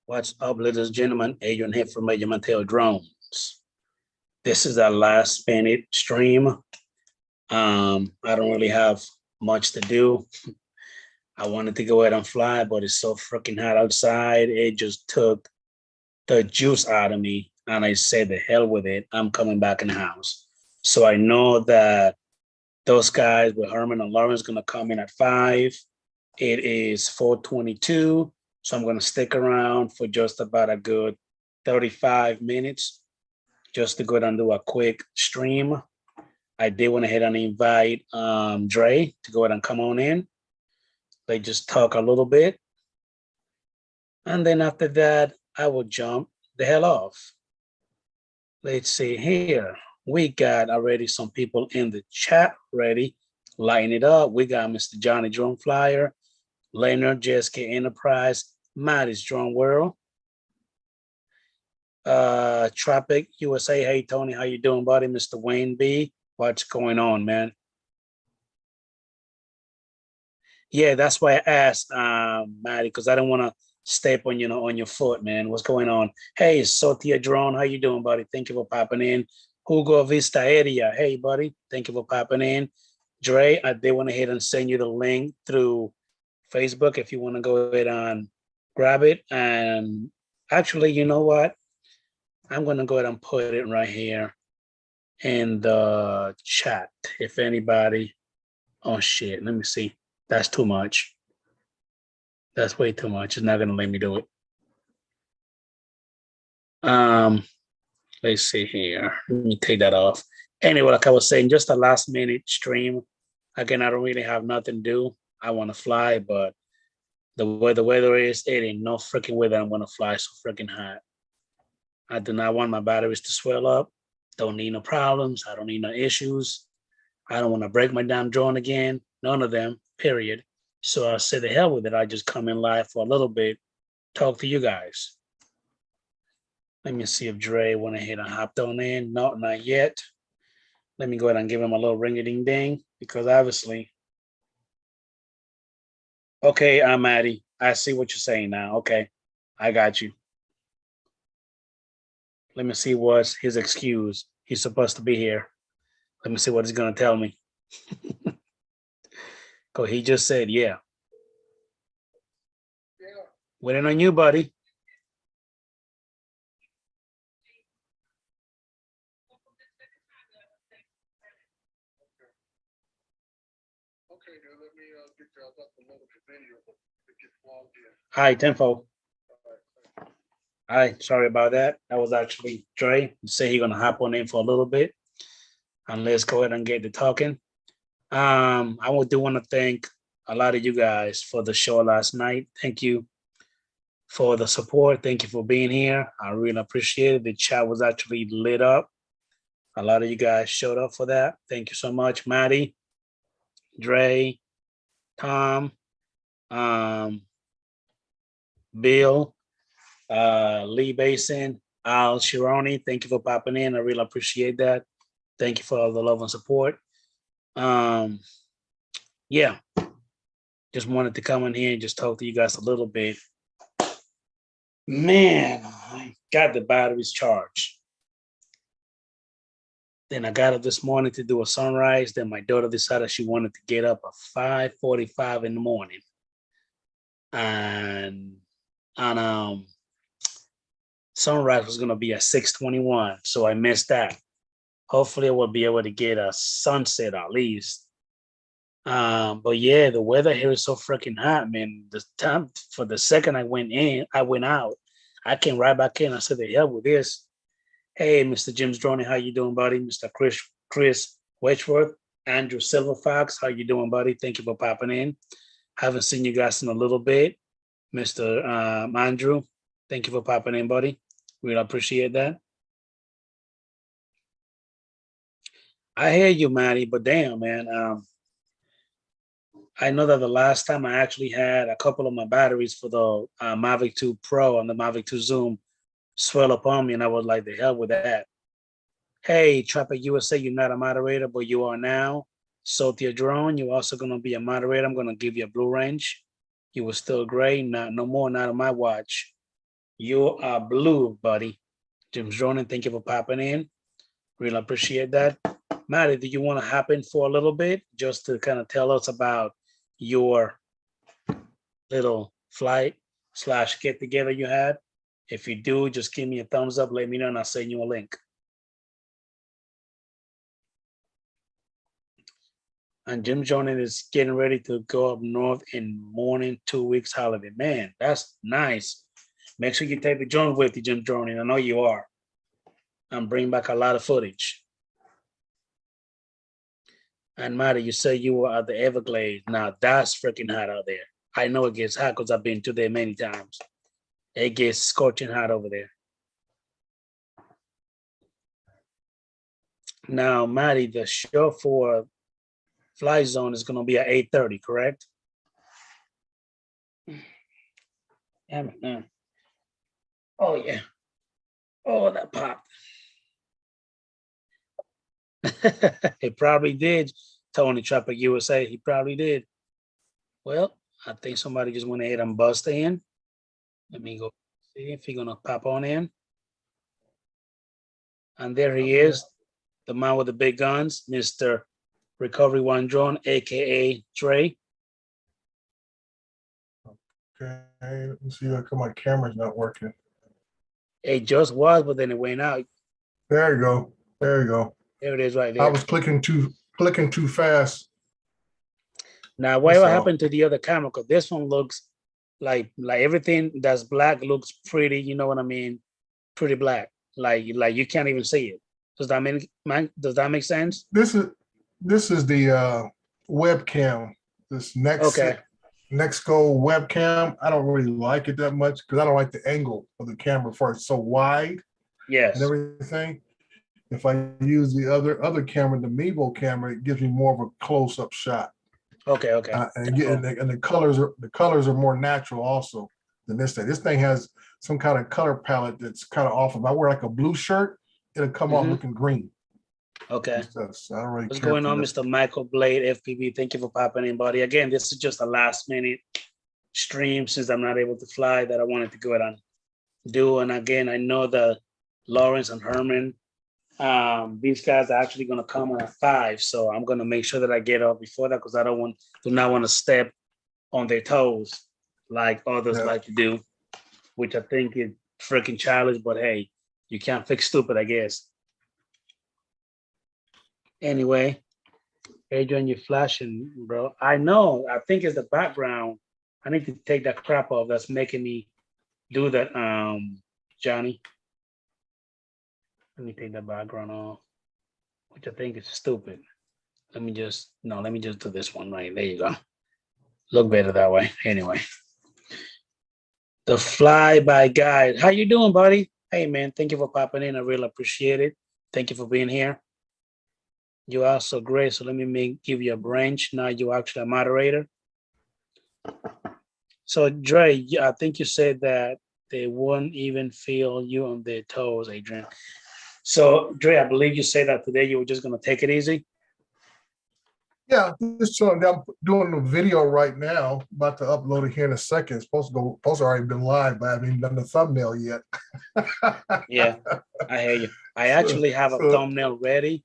What's up, ladies and gentlemen? Adrian here from Co-Host Drones. This is our last minute stream. I don't really have much to do. I wanted to go ahead and fly, but it's so freaking hot outside. It just took the juice out of me. And I said, the hell with it. I'm coming back in the house. So I know that those guys with Herman and Lawrence going to come in at 5. It is 4:22. So I'm going to stick around for just about a good 35 minutes just to go ahead and do a quick stream. I did want to hit and invite Dre to go ahead and come on in. They just talk a little bit. And then after that, I will jump the hell off. Let's see here. We got already some people in the chat ready. Lighting it up. We got Mr. Johnny Drone Flyer, Leonard, JSK Enterprise, Maddie's Drone World, Tropic USA. Hey Tony, how you doing, buddy? Mr. Wayne B, what's going on, man? Yeah, that's why I asked, Maddie, because I don't want to step on on your foot, man. What's going on? Hey, Sotia Drone, how you doing, buddy? Thank you for popping in. Hugo Vista Area, hey, buddy. Thank you for popping in. Dre, I did want to hit and send you the link through Facebook if you want to go ahead and grab it. And actually, you know what? I'm going to go ahead and put it right here in the chat. If anybody, oh shit, let me see. That's too much. That's way too much. It's not going to let me do it. Let's see here. Let me take that off. Anyway, like I was saying, just a last minute stream. Again, I don't really have nothing to do. I want to fly, but the way the weather is, it ain't no freaking way that I'm going to fly so freaking hot. I do not want my batteries to swell up. Don't need no problems. I don't need no issues. I don't want to break my damn drone again. None of them, period. So I said, the hell with it. I just come in live for a little bit, talk to you guys. Let me see if Dre went ahead and hopped on in. No, not yet. Let me go ahead and give him a little ring-a-ding-ding because obviously. Okay, I'm Maddie. I see what you're saying now. Okay, I got you. Let me see what's his excuse. He's supposed to be here. Let me see what he's going to tell me. Because he just said, yeah. Waiting on you, buddy. Okay, dude, let me get you up the load of the video to get logged in. Hi, Tenfo. Hi, sorry about that. That was actually Dre. He said he's gonna hop on in for a little bit. And let's go ahead and get to talking. I do want to thank a lot of you guys for the show last night. Thank you for the support. Thank you for being here. I really appreciate it. The chat was actually lit up. A lot of you guys showed up for that. Thank you so much, Maddie, Dre, Tom, Bill, Lee Basin, Al Shironi. Thank you for popping in. I really appreciate that. Thank you for all the love and support. Yeah, just wanted to come in here and just talk to you guys a little bit. Man, I got the batteries charged. Then I got up this morning to do a sunrise. Then my daughter decided she wanted to get up at 5:45 in the morning. And sunrise was going to be at 6:21. So I missed that. Hopefully I will be able to get a sunset at least. But yeah, the weather here is so freaking hot, man. The time for the second I went out. I came right back in. I said, the hell with this. Hey, Mr. Jim's Drone, how you doing, buddy? Mr. Chris Wedgeworth, Andrew Silverfox, how you doing, buddy? Thank you for popping in. Haven't seen you guys in a little bit. Mr. Andrew, thank you for popping in, buddy. Really appreciate that. I hear you, Maddie, but damn, man. I know that the last time I actually had a couple of my batteries for the Mavic 2 Pro and the Mavic 2 Zoom swell up on me, and I was like, the hell with that. Hey, Trapper USA, you're not a moderator, but you are now. Sotia Drone, you're also going to be a moderator. I'm going to give you a blue range. You were still gray, no more, not on my watch. You are blue, buddy. Jim's Drone, thank you for popping in. Really appreciate that. Maddie, do you want to hop in for a little bit just to kind of tell us about your little flight / get together you had? If you do, just give me a thumbs up, let me know, and I'll send you a link. And Jim Jordan is getting ready to go up north in morning 2 weeks holiday. Man, that's nice. Make sure you take the drone with you, Jim Jordan. I know you are. And bring back a lot of footage. And Maddie, you say you were at the Everglades. Now that's freaking hot out there. I know it gets hot because I've been to there many times. It gets scorching hot over there. Now, Maddie, the show for Fly Zone is going to be at 8:30, correct? Damn it, man. Oh, yeah. Oh, that popped. It probably did, Tony Trapper USA. He probably did. Well, I think somebody just went ahead and bust in. Let me go see if he's going to pop on in. And there he is, the man with the big guns, Mr. Recoveryone Drone, aka Dre. Okay, let me see. Look, my camera's not working. It just was, but then it went out. There you go. There you go. There it is, right there. I was clicking too fast. Now, what happened to the other camera? Because this one looks like everything that's black looks pretty. You know what I mean? Pretty black. Like you can't even see it. Does that make sense? This is the webcam. This Okay. Nexco webcam. I don't really like it that much because I don't like the angle of the camera for it's so wide. Yes. And everything. If I use the other camera, the Mevo camera, it gives me more of a close-up shot. Okay. And the colors are more natural also than this thing. This thing has some kind of color palette that's kind of off. If I wear like a blue shirt, it'll come off looking green. Okay. So I don't really What's care going on, this. Mr. Michael Blade, FPV? Thank you for popping in, buddy. Again, this is just a last minute stream since I'm not able to fly that I wanted to go ahead and do. And again, I know that Lawrence and Herman, these guys are actually going to come on at 5. So I'm going to make sure that I get up before that because I do not want to step on their toes like others like to do, which I think is freaking childish, but hey, you can't fix stupid, I guess. Anyway, Adrian, you're flashing, bro. I know. I think it's the background. I need to take that crap off that's making me do that, Johnny. Let me take that background off, which I think is stupid. Let me just do this one right. There you go. Look better that way. Anyway. The flyby guide. How you doing, buddy? Hey, man. Thank you for popping in. I really appreciate it. Thank you for being here. You are so great. So let me give you a branch. Now you're actually a moderator. So Dre, I think you said that they won't even feel you on their toes, Adrian. So Dre, I believe you said that today you were just going to take it easy. Yeah, just I'm doing a video right now. About to upload it here in a second. It's supposed to already been live, but I haven't even done the thumbnail yet. Yeah, I hear you. I actually have a thumbnail ready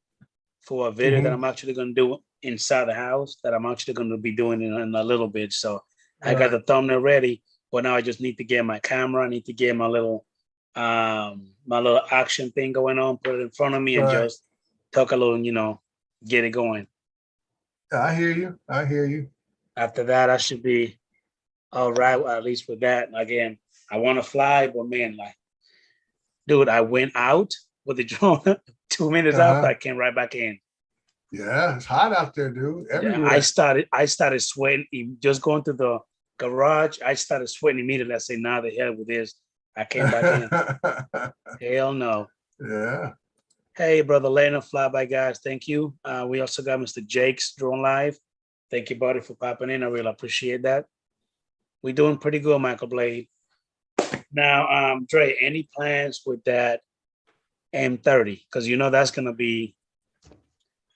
for a video that I'm actually going to do inside the house that I'm actually going to be doing in a little bit. So I got the thumbnail ready, but now I just need to get my camera. I need to get my little action thing going on, put it in front of me and just talk a little, get it going. I hear you. After that, I should be all right, at least with that. Again, I want to fly, but man, dude, I went out with the drone 2 minutes after I came right back in. Yeah, it's hot out there, dude. Everywhere. Yeah, I started sweating. Just going to the garage, I started sweating immediately. I said, nah, the hell with this. I came back in. Hell no. Yeah. Hey, brother Lena, flyby guys, thank you. We also got Mr. Jake's Drone Live. Thank you, buddy, for popping in. I really appreciate that. We're doing pretty good, Michael Blade. Now, Dre, any plans with that M30? Because you know that's gonna be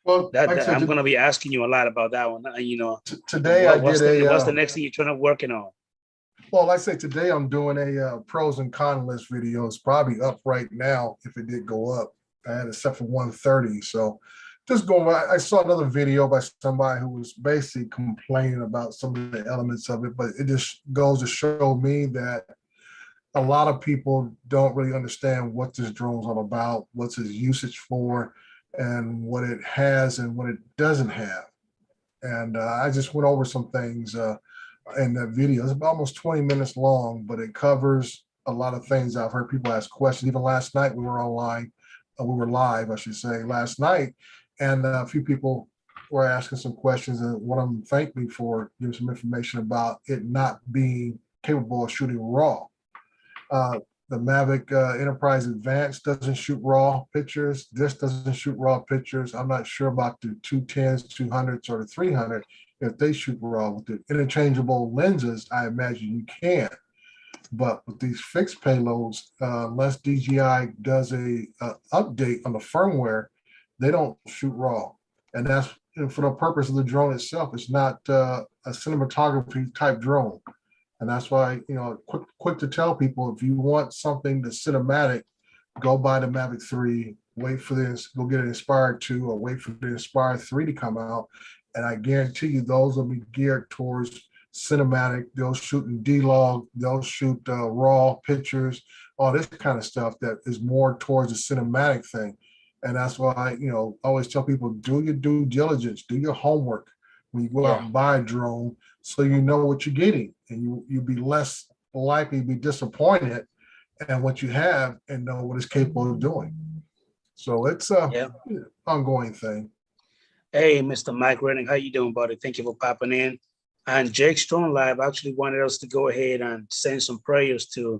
Well, that, like I that said, I'm gonna be asking you a lot about that one. today I What's did what's a, the next thing you're trying to working on? well, like I say, today I'm doing a pros and cons list video. It's probably up right now if it did go up. I had it set for 130. So just going, I saw another video by somebody who was basically complaining about some of the elements of it, but it just goes to show me that a lot of people don't really understand what this drone's all about, what's its usage for, and what it has and what it doesn't have. And I just went over some things in that video. It's almost 20 minutes long, but it covers a lot of things. I've heard people ask questions. Even last night we were online, we were live, I should say, last night, and a few people were asking some questions, and one of them thanked me for giving some information about it not being capable of shooting raw. The Mavic Enterprise Advanced doesn't shoot raw pictures. This doesn't shoot raw pictures. I'm not sure about the 210s, 200s, or the 300 if they shoot raw. With the interchangeable lenses, I imagine you can. But with these fixed payloads, unless DJI does a update on the firmware, they don't shoot raw. And that's for the purpose of the drone itself. It's not a cinematography type drone. And that's why, quick to tell people, if you want something that's cinematic, go buy the Mavic 3, wait for this, go get an Inspire 2 or wait for the Inspire 3 to come out. And I guarantee you those will be geared towards cinematic. They'll shoot in D-Log, they'll shoot raw pictures, all this kind of stuff that is more towards the cinematic thing. And that's why I always tell people, do your due diligence, do your homework when you go out and buy a drone, so you know what you're getting, and you'll be less likely to be disappointed in what you have and know what it's capable of doing. So it's a ongoing thing. Hey, Mr. Mike Reddick, how you doing, buddy? Thank you for popping in. And Jake Strong Live actually wanted us to go ahead and send some prayers to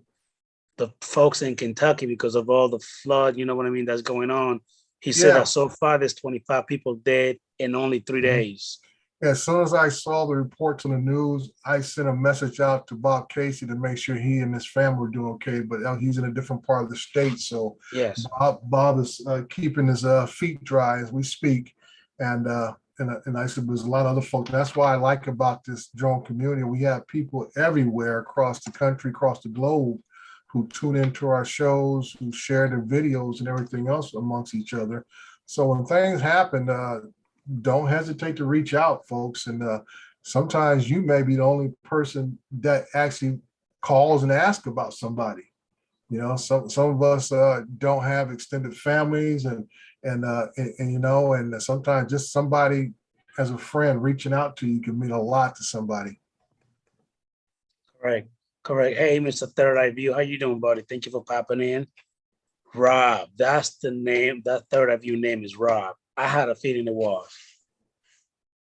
the folks in Kentucky because of all the flood, you know what I mean, that's going on. He said that so far there's 25 people dead in only 3 days. As soon as I saw the reports on the news, I sent a message out to Bob Casey to make sure he and his family were doing okay. But he's in a different part of the state, so yes, Bob is keeping his feet dry as we speak. And I said there's a lot of other folks. That's why I like about this drone community. We have people everywhere across the country, across the globe, who tune into our shows, who share their videos and everything else amongst each other. So when things happen, don't hesitate to reach out, folks. And sometimes you may be the only person that actually calls and asks about somebody. Some of us don't have extended families, and sometimes just somebody as a friend reaching out to you can mean a lot to somebody. Correct. Hey, Mr. Third Eye View, how you doing, buddy? Thank you for popping in. Rob, that's the name. That Third Eye View name is Rob. I had a feeling it was.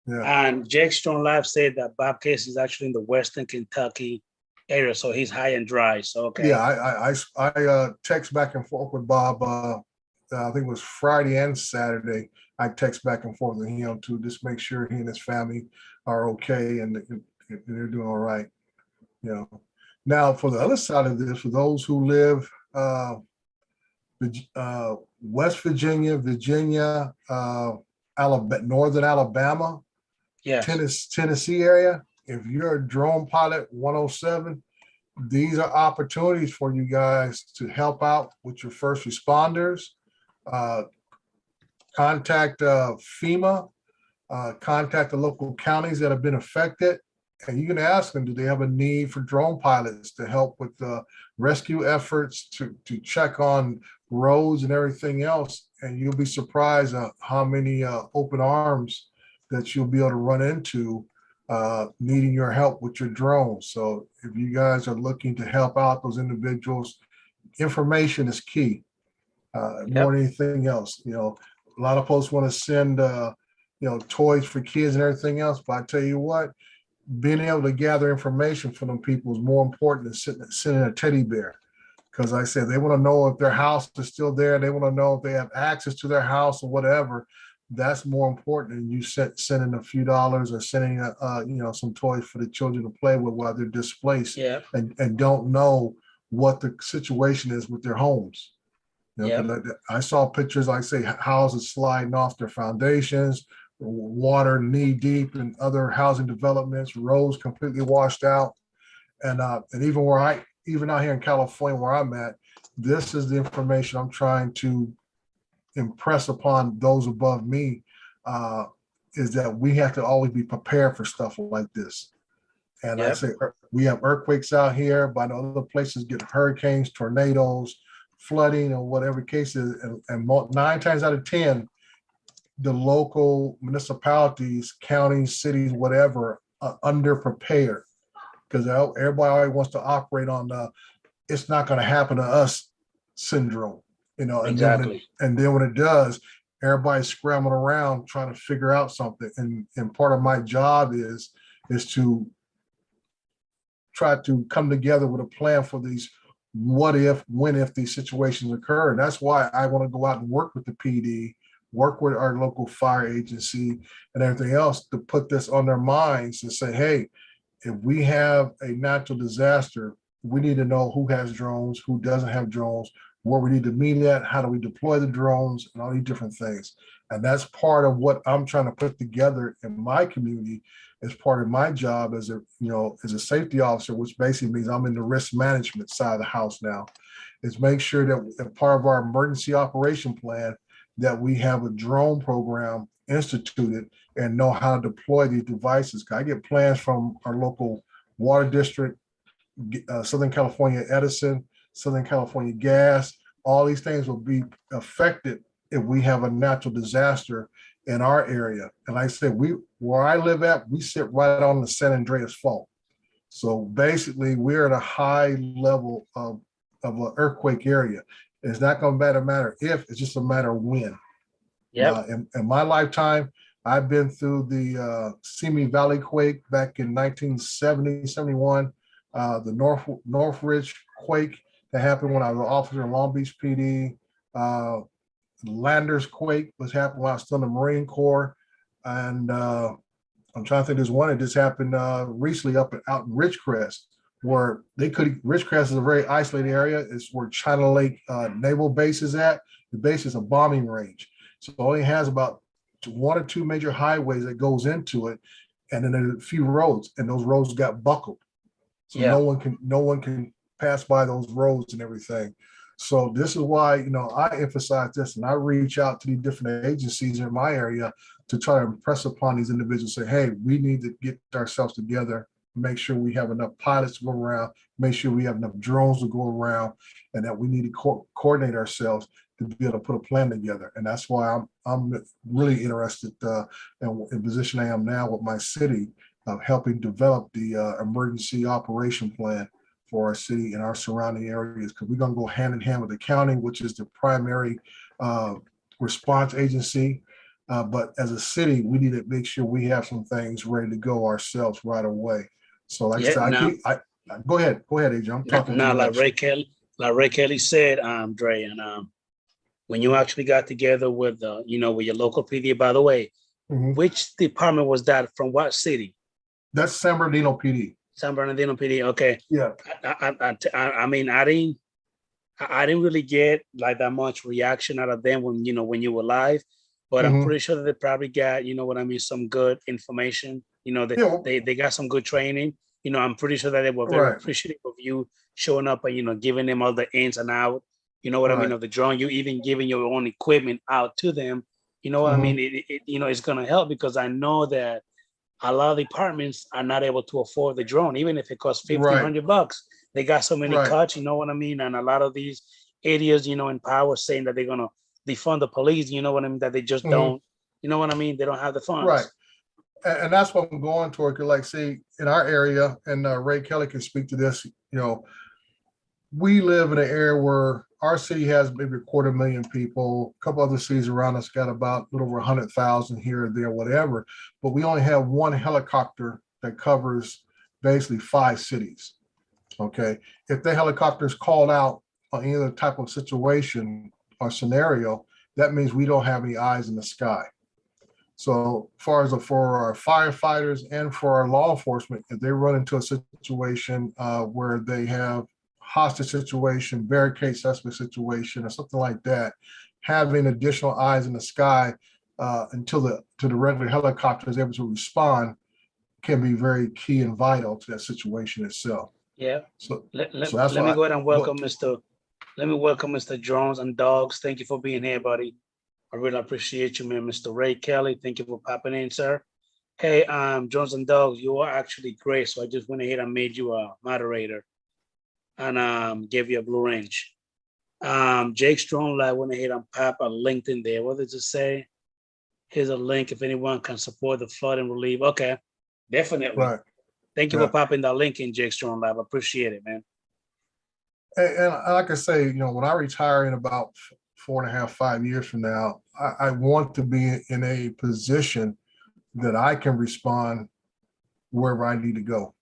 Yeah. And Jake Strong Live said that Bob Casey is actually in the Western Kentucky area, so he's high and dry. So okay. Yeah, I text back and forth with Bob. I think it was Friday and Saturday. I text back and forth with him to just make sure he and his family are okay and they're doing all right. Now for the other side of this, for those who live West Virginia, Alabama, Northern Alabama, Tennessee area, if you're a drone pilot 107, these are opportunities for you guys to help out with your first responders. Contact FEMA, contact the local counties that have been affected, and you can ask them, do they have a need for drone pilots to help with the rescue efforts, to check on roads and everything else. And you'll be surprised at how many open arms that you'll be able to run into needing your help with your drone. So if you guys are looking to help out those individuals, information is key more than anything else. A lot of folks want to send toys for kids and everything else, but I tell you what, being able to gather information from them people is more important than sending a teddy bear. Because like I said, they want to know if their house is still there. They want to know if they have access to their house or whatever. that's more important than you sending a few dollars or sending some toys for the children to play with while they're displaced Yeah. and don't know what the situation is with their homes. Yeah. 'Cause I saw pictures, like say houses sliding off their foundations, water knee deep in other housing developments, roads completely washed out. And even out here in California where I'm at, this is the information I'm trying to impress upon those above me, is that we have to always be prepared for stuff like this. And I Yep. say we have earthquakes out here, but other places get hurricanes, tornadoes, flooding, or whatever case is. And 9 times out of 10, the local municipalities, counties, cities, whatever, are underprepared because everybody always wants to operate on the "it's not going to happen to us" syndrome, Exactly. and then when it does, everybody's scrambling around trying to figure out something. And part of my job is to try to come together with a plan for these what if, when if these situations occur. And that's why I want to go out and work with the PD, work with our local fire agency and everything else to put this on their minds and say, hey, if we have a natural disaster, we need to know who has drones, who doesn't have drones, where we need to meet at, how do we deploy the drones, and all these different things. And that's part of what I'm trying to put together in my community as part of my job as a safety officer, which basically means I'm in the risk management side of the house now, is make sure that part of our emergency operation plan that we have a drone program instituted and know how to deploy these devices. I get plans from our local water district, Southern California Edison, Southern California Gas. All these things will be affected if we have a natural disaster in our area. And like I said, where I live at, we sit right on the San Andreas Fault. So basically, we're at a high level of an earthquake area. It's not going to matter if, it's just a matter of when. Yep. In my lifetime, I've been through the Simi Valley quake back in 1970, 71, the Northridge quake that happened when I was an officer in Long Beach PD. Landers quake was happening when I was still in the Marine Corps. And I'm trying to think, there's one that just happened recently out in Ridgecrest, where Ridgecrest is a very isolated area. It's where China Lake Naval Base is at. The base is a bombing range. So it only has about 1 or 2 major highways that goes into it. And then there's a few roads, and those roads got buckled. So Yeah. no one can pass by those roads and everything. So this is why, I emphasize this, and I reach out to the different agencies in my area to try to impress upon these individuals, say, hey, we need to get ourselves together, make sure we have enough pilots to go around, make sure we have enough drones to go around, and that we need to coordinate ourselves to be able to put a plan together. And that's why I'm really interested in the position I am now with my city of helping develop the emergency operation plan for our city and our surrounding areas, because we're going to go hand in hand with the county, which is the primary response agency. But as a city, we need to make sure we have some things ready to go ourselves right away. So like I said, go ahead, Adrian. I'm talking now, too like much. Ray Kelly said, Dre, and when you actually got together with with your local PD, by the way, which department was that from? What city? That's San Bernardino PD. San Bernardino PD. Okay. Yeah. I mean, I didn't really get like that much reaction out of them when you were live, but I'm pretty sure that they probably got some good information. They got some good training. I'm pretty sure that they were very appreciative of you showing up and giving them all the ins and out. You know what I mean, of the drone. You even giving your own equipment out to them. You know what I mean? It's gonna help, because I know that a lot of departments are not able to afford the drone, even if it costs $1,500. They got so many cuts, you know what I mean? And a lot of these idiots, in power, saying that they're gonna defund the police, you know what I mean? That they just don't, you know what I mean? They don't have the funds. Right. And that's what I'm going toward. Like, see, in our area, and Ray Kelly can speak to this, we live in an area where our city has maybe 250,000 people. A couple other cities around us got about a little over 100,000 here or there, whatever. But we only have one helicopter that covers basically 5 cities. Okay. If the helicopter is called out on any other type of situation or scenario, that means we don't have any eyes in the sky. So far as for our firefighters and for our law enforcement, if they run into a situation where they have hostage situation, barricade suspect situation, or something like that, having additional eyes in the sky until the regular helicopter is able to respond can be very key and vital to that situation itself. Yeah. So, Let that's me why go ahead and welcome Mr. Let me welcome Mr. Drones and Dogs. Thank you for being here, buddy. I really appreciate you, man. Mr. Ray Kelly, thank you for popping in, sir. Hey, Drones and Dogs, you are actually great. So I just went ahead and made you a moderator and gave you a blue range. Jake Strongline went ahead and pop a link in there. What does it say? Here's a link if anyone can support the flood and relief. Okay, definitely. right. Thank you Yeah. for popping that link in, Jake Strongline. I appreciate it, man. And like I say, when I retire in about 4.5, 5 years from now, I want to be in a position that I can respond wherever I need to go.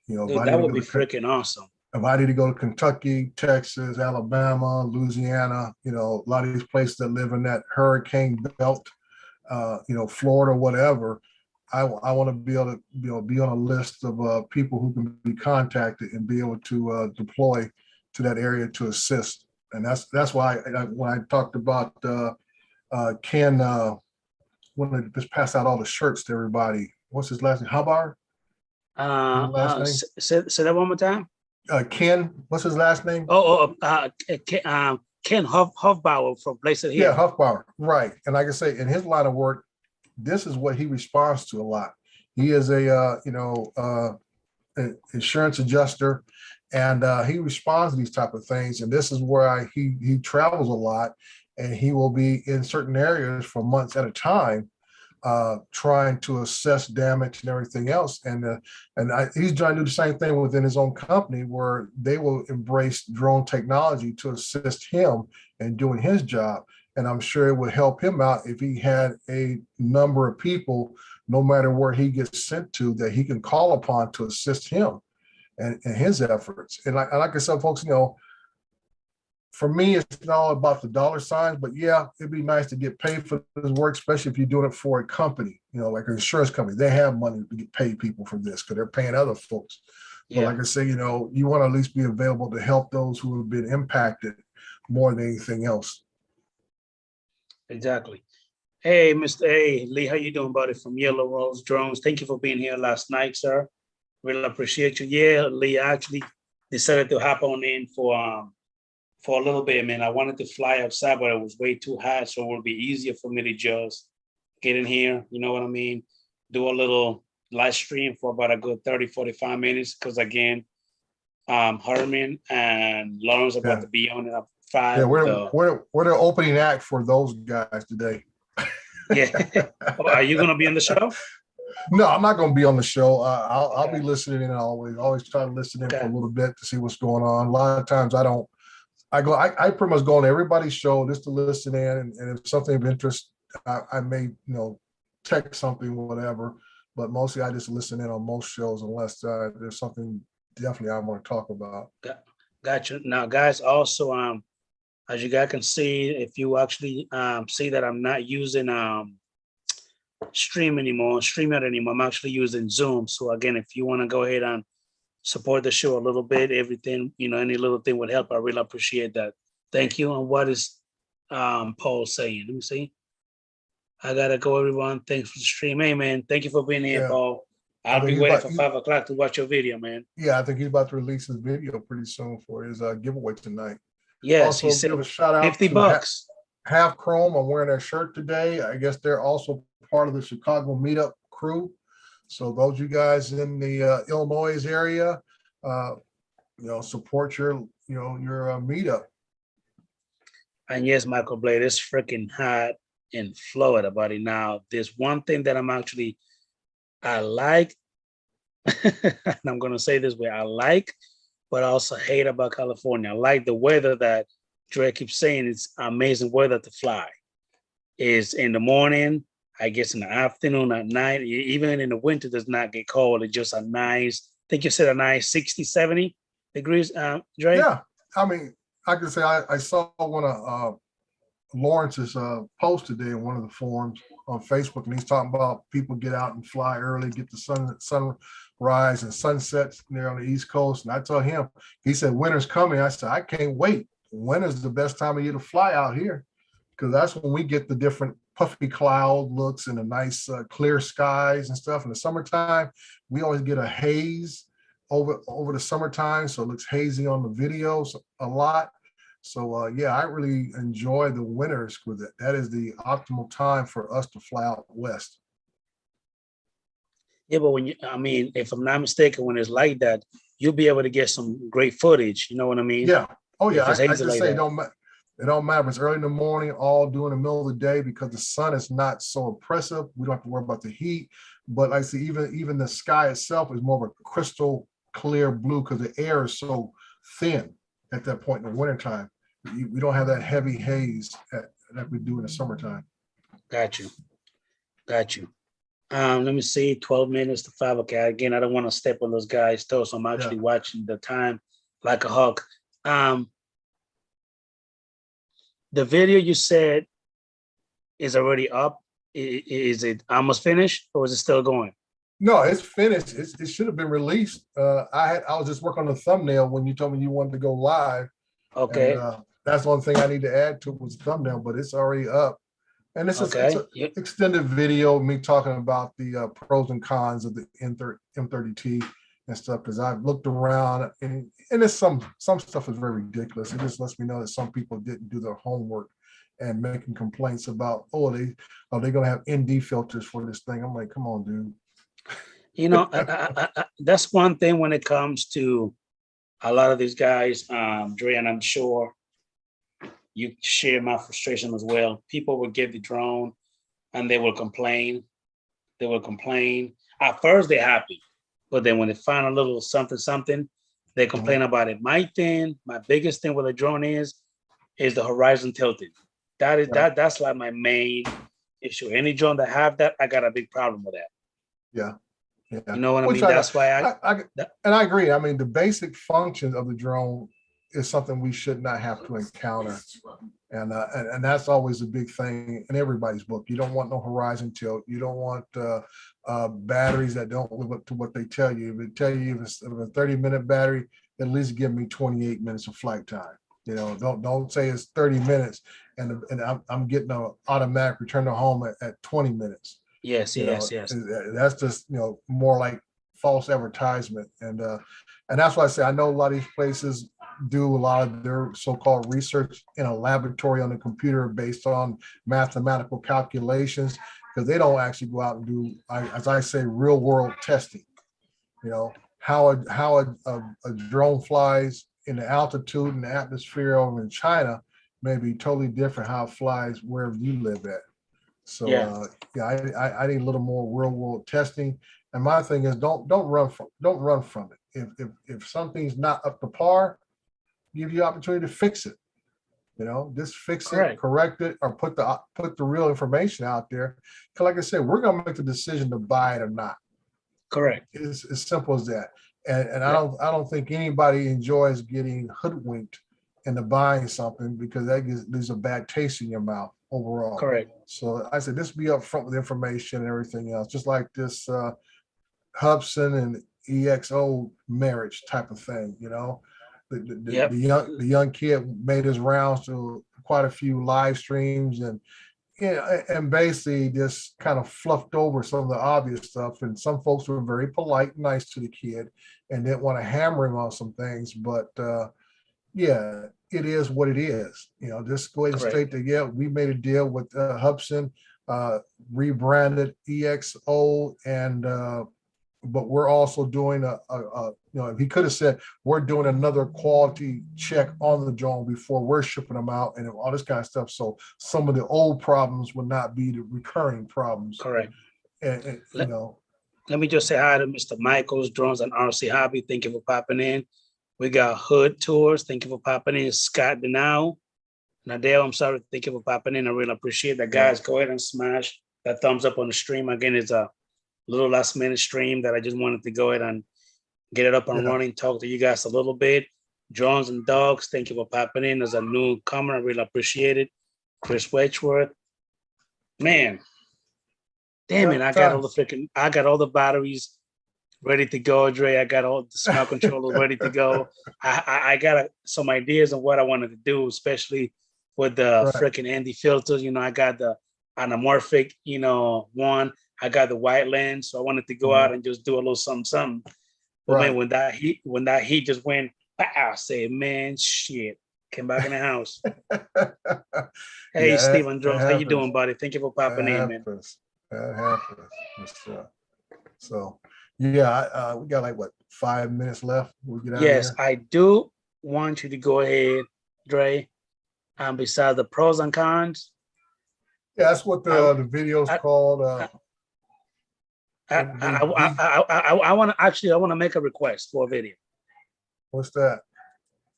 If Dude, I need that to would go be to freaking awesome. if I need to go to Kentucky, Texas, Alabama, Louisiana, a lot of these places that live in that hurricane belt, Florida, whatever, I want to be able to, be on a list of people who can be contacted and be able to deploy to that area to assist. And that's why when I talked about Ken, when I just passed out all the shirts to everybody. What's his last name? Habar? Last name? Say that one more time. Ken, what's his last name? Ken Hofbauer from Blazer Yeah, here. Huffbauer, right. And like I say, in his line of work, this is what he responds to a lot. He is a insurance adjuster, and he responds to these type of things. And this is where he travels a lot, and he will be in certain areas for months at a time, trying to assess damage and everything else. He's trying to do the same thing within his own company, where they will embrace drone technology to assist him in doing his job. And I'm sure it would help him out if he had a number of people, no matter where he gets sent to, that he can call upon to assist him and his efforts. And like I said, folks, for me, it's not all about the dollar signs, but yeah, it'd be nice to get paid for this work, especially if you're doing it for a company, like an insurance company. They have money to get paid people for this because they're paying other folks. But like I say, you want to at least be available to help those who have been impacted more than anything else. Exactly. Hey, Mr. A. Lee, how you doing, buddy? From Yellow Rose Drones. Thank you for being here last night, sir. Really appreciate you. Yeah, Lee, I actually decided to hop on in for a little bit, man. I wanted to fly outside, but it was way too hot, so it would be easier for me to just get in here, you know what I mean? Do a little live stream for about a good 30, 45 minutes, because again, Herman and Lawrence are about to be on at 5. Yeah, we're the opening act for those guys today. Yeah. Are you going to be on the show? No, I'm not going to be on the show. I'll be listening in always try to listen in for a little bit to see what's going on. A lot of times I pretty much go on everybody's show just to listen in, and if something of interest, I may, text something, whatever, but mostly I just listen in on most shows unless there's something definitely I want to talk about. Gotcha. Now, guys, also, as you guys can see, if you actually see that I'm not using StreamYard anymore, I'm actually using Zoom. So again, if you want to go ahead and support the show a little bit, everything, any little thing would help. I really appreciate that. Thank you. And what is Paul saying? Let me see. I gotta go, everyone. Thanks for the stream. Hey, man, thank you for being here, Paul. I'll be waiting for 5 o'clock to watch your video, man. Yeah, I think he's about to release his video pretty soon for his giveaway tonight. Yes, also give a shout out $50. Half Chrome. I'm wearing their shirt today. I guess they're also part of the Chicago meetup crew. So those you guys in the Illinois area, support your meetup. And yes, Michael Blade, it's freaking hot in Florida, buddy. Now, there's one thing that I like, and I'm going to say this way, I like, but I also hate about California. I like the weather that Dre keeps saying. It's amazing weather to fly. Is in the morning, I guess in the afternoon, at night, even in the winter, does not get cold. It's just a nice, I think you said a nice 60, 70 degrees, Dre? Yeah, I mean, I can say I saw one of Lawrence's post today in one of the forums on Facebook, and he's talking about people get out and fly early, get the sunrise and sunsets there on the East Coast. And I told him, he said, winter's coming. I said, I can't wait. Winter's the best time of year to fly out here, because that's when we get the different puffy cloud looks and the nice clear skies and stuff. In the summertime, we always get a haze over the summertime, so it looks hazy on the videos a lot. So yeah, I really enjoy the winters with it. That is the optimal time for us to fly out west. Yeah, but I mean, if I'm not mistaken, when it's like that, you'll be able to get some great footage. You know what I mean? Yeah. Oh yeah. If it's I hazy just like say that. it don't matter if it's early in the morning, all during the middle of the day, because the sun is not so oppressive. We don't have to worry about the heat. But like I see, even the sky itself is more of a crystal clear blue, because the air is so thin at that point in the wintertime. We don't have that heavy haze that we do in the summertime. Got you. Got you. Let me see, 12 minutes to 5. Okay, again, I don't want to step on those guys' toes, so I'm actually watching the time like a hawk. The video you said is already up. Is it almost finished, or is it still going? No, it's finished. It should have been released. I was just working on the thumbnail when you told me you wanted to go live. Okay. And, that's one thing I need to add to it was thumbnail, but it's already up. And it's Okay. an extended video of me talking about the pros and cons of the M30T and stuff, because I've looked around and it's some stuff is very ridiculous. It just lets me know that some people didn't do their homework and making complaints about, are they going to have ND filters for this thing? I'm like, come on, dude. You know, that's one thing when it comes to a lot of these guys, Dre, and I'm sure you share my frustration as well. People will get the drone and they will complain. They will complain. At first, they're happy, but then when they find a little something, they complain about it. My biggest thing with a drone is the horizon tilting. That's like my main issue. Any drone that have that, I got a big problem with that. Yeah. Yeah. You know what I mean? That's why I agree. I mean, the basic functions of the drone is something we should not have to encounter. And that's always a big thing in everybody's book. You don't want no horizon tilt. You don't want batteries that don't live up to what they tell you. If they tell you if it's a 30-minute battery, at least give me 28 minutes of flight time. You know, don't say it's 30 minutes and I'm getting an automatic return to home at 20 minutes. Yes. That's just, more like false advertisement. And that's why I say I know a lot of these places do a lot of their so-called research in a laboratory on the computer based on mathematical calculations, because they don't actually go out and do, as I say, real world testing. How a drone flies in the altitude and the atmosphere over in China may be totally different how it flies wherever you live at. So I need a little more real world testing. And my thing is don't run from it. If something's not up to par, give you opportunity to fix it. Just fix it, correct it, or put the real information out there. Because like I said, we're gonna make the decision to buy it or not. Correct. It's as simple as that. And I don't think anybody enjoys getting hoodwinked into buying something, because that leaves a bad taste in your mouth overall. Correct. So I said, just be upfront with information and everything else, just like this Hubson and EXO marriage type of thing. The young kid made his rounds to quite a few live streams and basically just kind of fluffed over some of the obvious stuff. And some folks were very polite and nice to the kid and didn't want to hammer him on some things. But it is what it is. Just go ahead and state that, we made a deal with Hubson, rebranded EXO, and but we're also doing he could have said we're doing another quality check on the drone before we're shipping them out and all this kind of stuff. So some of the old problems would not be the recurring problems. Correct. And let me just say hi to Mr. Michaels, Drones and RC Hobby. Thank you for popping in. We got Hood Tours. Thank you for popping in. Scott Denau. Nadale, I'm sorry. Thank you for popping in. I really appreciate that. Guys, go ahead and smash that thumbs up on the stream. Again, it's a little last minute stream that I just wanted to go ahead and get it up and running, talk to you guys a little bit. Drones and Dogs, thank you for popping in as a newcomer. I really appreciate it. Chris Wedgeworth. Man, Damn it, Yeah, I got all the batteries ready to go, Dre. I got all the smart controllers ready to go. I got some ideas on what I wanted to do, especially with the right. freaking Andy filters. You know, I got the anamorphic, one. I got the white lens, so I wanted to go Mhm. out and just do a little something, something. But man, Right. when that heat just went, I said, man, shit. Came back in the house. Hey, Yeah, Steven that Jones, how you happens. doing, buddy? Thank you for That popping in, man. happens. That happens. So yeah, we got like what 5 minutes left. We'll get out of Yes, here. I do want you to go ahead, Dre. Besides the pros and cons, Yeah, that's what I the video's I called. I They I want to actually I want to make a request for a video. what's that?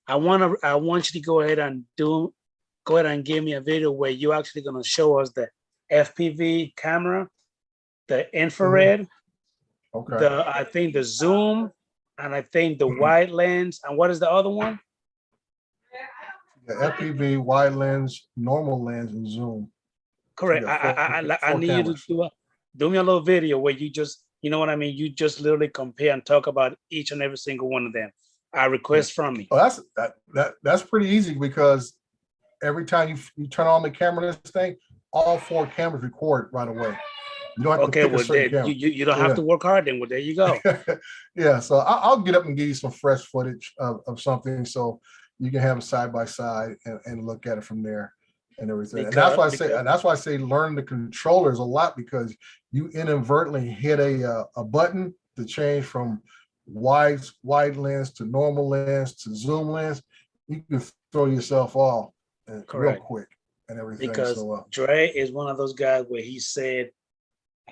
I want you to go ahead and give me a video where you're actually gonna show us the FPV camera, the infrared, Okay. I think the zoom, and I think the Mhm. wide lens, and what is the other one? Yeah, FPV, wide lens, normal lens, and zoom. So you Correct. got I four need you to cameras. do me a little video where you just, you know what I mean? You just literally compare and talk about each and every single one of them. I Yeah. request from me. Oh, that's pretty easy because every time you turn on the camera, this thing, all four cameras record right away. You don't have to Okay, pick a well, certain there, camera. you don't have to work hard then. Well, there you go. Yeah, so I'll get up and give you some fresh footage of something so you can have it side by side and look at it from there and everything. And that's why I say learn the controllers a lot, because you inadvertently hit a button to change from wide lens to normal lens to zoom lens. You can throw yourself off real Correct. quick and everything. Because So Dre is one of those guys where he said,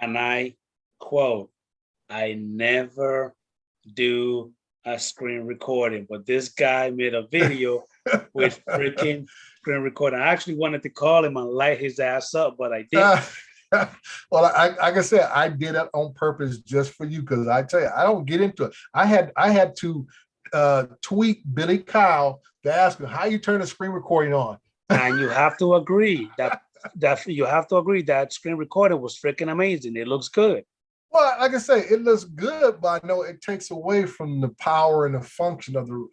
and I quote, I never do a screen recording, but this guy made a video with freaking screen recording. I actually wanted to call him and light his ass up, but I didn't. well, like I said, I did it on purpose just for you, because I tell you, I don't get into it. I had to tweet Billy Kyle to ask him how you turn the screen recording on. And you have to agree that screen recording was freaking amazing. It looks good. Well, like I say, it looks good, but I know it takes away from the power and the function of the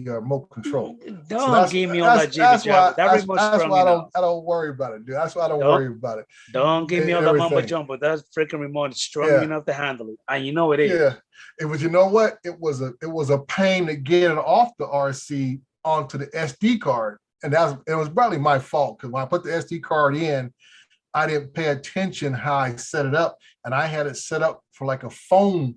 remote control. So Don't give me all that jibby jabber. That remote strong enough. I don't worry about it, dude. That's why I don't Don't worry about it don't give me all and that mumbo everything. jumbo. That freaking remote is strong Yeah. enough to handle it, and you know it is. Yeah, it was. You know what? It was a pain to get it off the RC onto the SD card, and it was probably my fault, because when I put the SD card in, I didn't pay attention how I set it up, and I had it set up for like a phone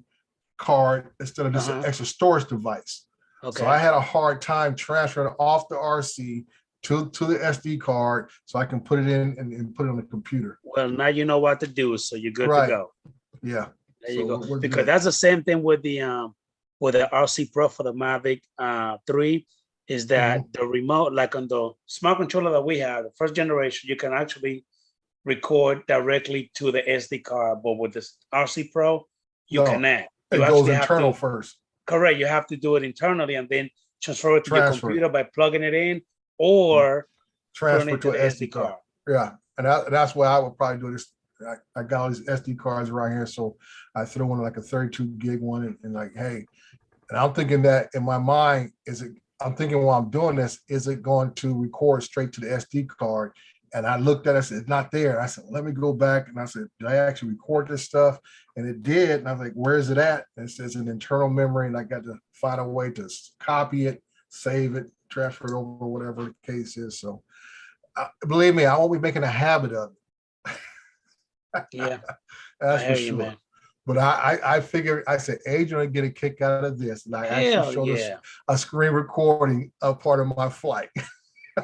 card instead of just an extra storage device. Okay. So I had a hard time transferring off the RC to the SD card so I can put it in and put it on the computer. Well, now you know what to do, so you're good Right. to go. Yeah. There you go. We're Because good. that's the same thing with the RC Pro for the Mavic 3, is that the remote, like on the smart controller that we have, the first generation, you can actually record directly to the SD card, but with this RC Pro, you No, cannot. it You goes actually have internal to, first. correct. You have to do it internally and then transfer it to your Transfer it. computer by plugging it in or Transfer putting it to to an the SD card. Yeah, and that's why I would probably do this. I got all these SD cards right here, so I throw in like a 32 gig one, and like, hey, and I'm thinking that in my mind, I'm thinking while I'm doing this, is it going to record straight to the SD card? And I looked at it, I said, it's not there. I said, let me go back. And I said, did I actually record this stuff? And it did. And I was like, where is it at? And it says an internal memory. And I got to find a way to copy it, save it, transfer it over, whatever the case is. So believe me, I won't be making a habit of it. Yeah. That's for you, sure. man. But I figured, I said, Adrian will get a kick out of this. And I actually showed us a screen recording of part of my flight.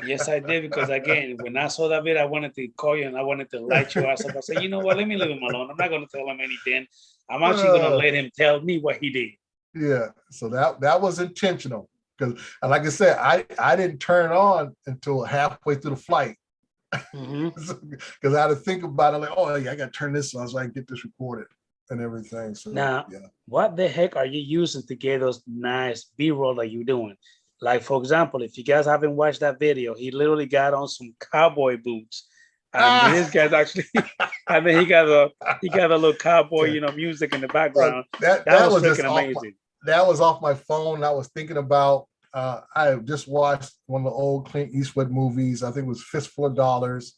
Yes, I did, because again, when I saw that video, I wanted to call you and I wanted to light your ass up. I said, you know what, let me leave him alone. I'm not going to tell him anything. I'm actually going to let him tell me what he did. Yeah, so that was intentional. Because like I said, I didn't turn it on until halfway through the flight. Because I had to think about it, like, oh yeah, I got to turn this on so I can get this recorded and everything. So now, what the heck are you using to get those nice B-roll that you're doing? Like, for example, if you guys haven't watched that video, he literally got on some cowboy boots And this guy's actually, and then he got a little cowboy, Yeah. Music in the background. That That was just freaking amazing. that was off my phone. I was thinking about. I just watched one of the old Clint Eastwood movies. I think it was Fistful of Dollars,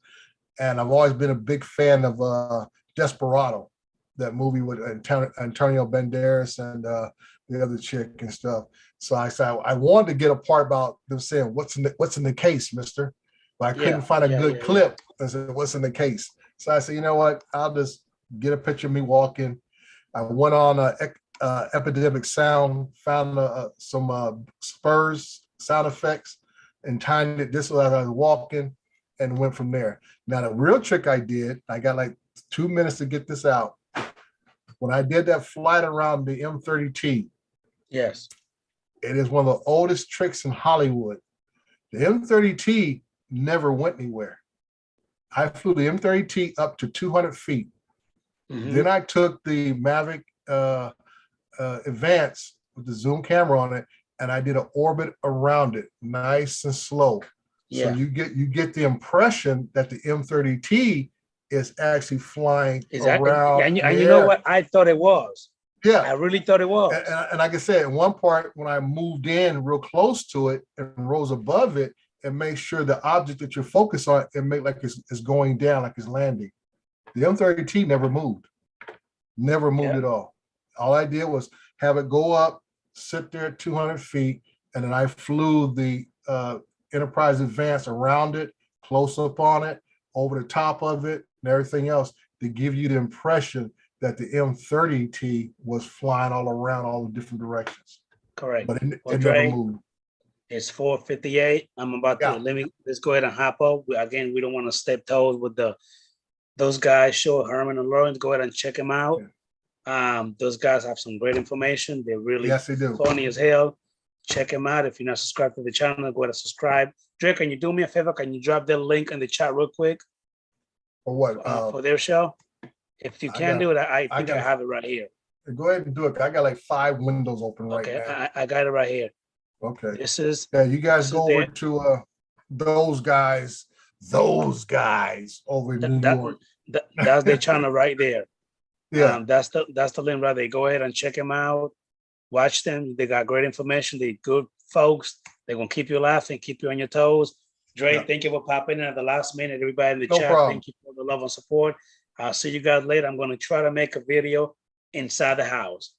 and I've always been a big fan of Desperado, that movie with Antonio Banderas and the other chick and stuff. So I said I wanted to get a part about them saying what's in the case, Mister, but I couldn't find a good clip. I said what's in the case. So I said, you know what? I'll just get a picture of me walking. I went on Epidemic Sound, found some Spurs sound effects, and timed it this way as I was walking, and went from there. Now the real trick I did, I got like 2 minutes to get this out. When I did that flight around the M30T, Yes. it is one of the oldest tricks in Hollywood. The M30T never went anywhere. I flew the M30T up to 200 feet. Mhm. Then I took the Mavic Advance with the zoom camera on it, and I did an orbit around it, nice and slow. So Yeah. you get the impression that the M30T is actually flying around. And the you know air. what? I thought it was. Yeah. I really thought it was. And like I said, in one part, when I moved in real close to it and rose above it, and make sure the object that you're focused on, it make like it's going down, like it's landing. The M30T never moved at all. All I did was have it go up, sit there at 200 feet, and then I flew the Enterprise Advance around it, close up on it, over the top of it, and everything else to give you the impression that the M30T was flying all around all the different directions. Correct. But it Well, never Dre, moved. it's 4:58. I'm about to let's go ahead and hop up. Again, we don't want to step toes with those guys. Show Herman and Lawrence. Go ahead and check them out. Those guys have some great information. They're really Yes, they do. funny as hell. Check them out. If you're not subscribed to the channel, go ahead and subscribe. Dre, can you do me a favor? Can you drop their link in the chat real quick? For what? For their show? If you can do it, I think I have it right here. Go ahead and do it. I got like 5 windows open right now. Okay, I got it right here. Okay. This is you guys go over to those guys over in New York. That's their channel right there. Yeah. That's the link right there. Go ahead and check them out. Watch them. They got great information. They're good folks. They're gonna keep you laughing, keep you on your toes. Dre, thank you for popping in at the last minute. Everybody in the chat, thank you for the love and support. I'll see you guys later. I'm gonna try to make a video inside the house.